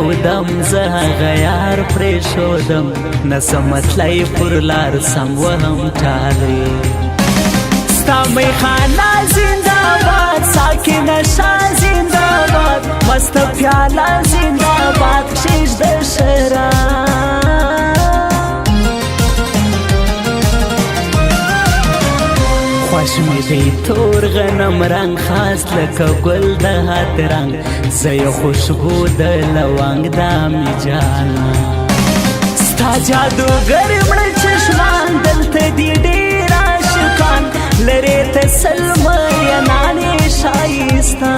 یو دم زه هغه یار پرېښودم نسم متلی پر لار سم وهم ټالۍ ستا میخانه زنده‌باد ساکنه شاه زنده‌باد مسته پیاله زنده‌باد کښېږده شراب خوښ مې دی تور غنم رنګ خاص لکه ګل د هات رنګ زه یې خوشبو د لونګ دا مې جانا ستا جادوګر مړه چشمان دلته دي ډېر عاشقان لرې ته سل مینانې ښایسته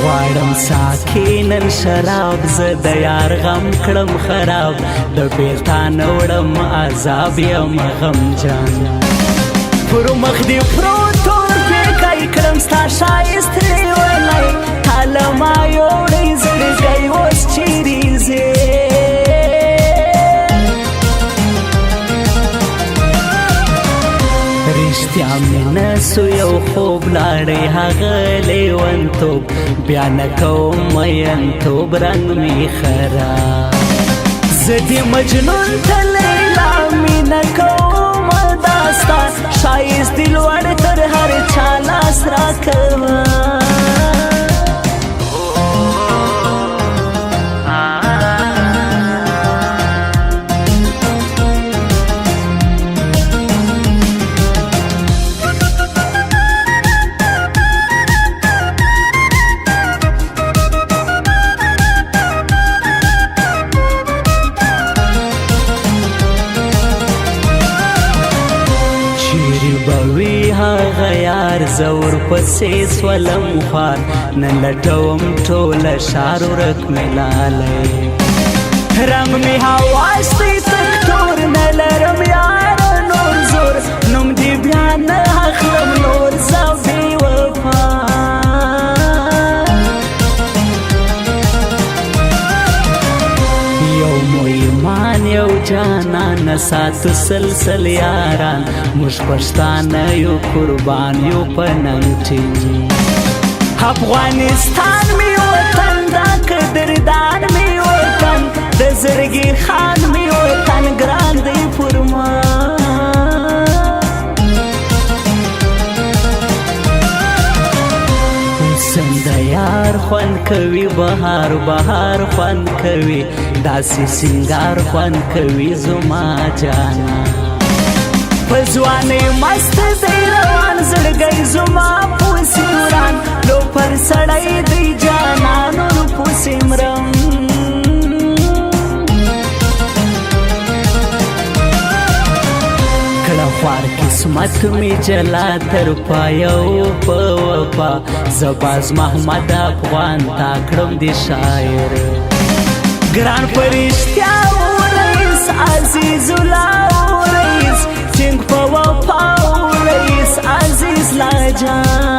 غواړم ساکي نن شراب زه د یار غم کړم خراب د بیلتانه وړم عذاب یم غمجان پر مخ دې پروت تور پیکی کړم ستا ښایست لیونی هله ما یوړی زړګی اوس چیرې ځې رښتیا مینه سو یو خوب لاړی هغه لیونتوب بیا نه کوم مینتوب رنګ مې خراب زه دې مجنون ته لیلا مینه کوم دا ستا ښایست دې لوړ تر هر چا لاس راکوه بوي هغه یار زه ورپسې سولم خوار نه لټوم ټوله ښار ورک مې لالی رنګ مې حواس دی تک تور نه لرم یاره نور زور نوم دې بیا نه اخلم نور زه بې وفا یو مو ایمان یو جانان ساتو سلسل یاران موږ پښتانه یو قربان یو په ننګ ټینګ افغانستان مې وطن دا قدردان مې وطن د زړګي خان مې وطن ګران دی پر ما د یار خوند کوي بهار بهار خوند کوي داسې سینګار خوند کوي زما جانا په ځوانۍ مست دی روان زړګی زما پوسې وران لو پر سړی دی جانانو پوسې مرم خوار قسمت می جلا تر پایو په وفا زباز محمد افغان تا کړم دی شاعر ګران پرشتیا ورئیس عزیز الله ورئیس ټینګ په وفا ورئیس عزیز لاجان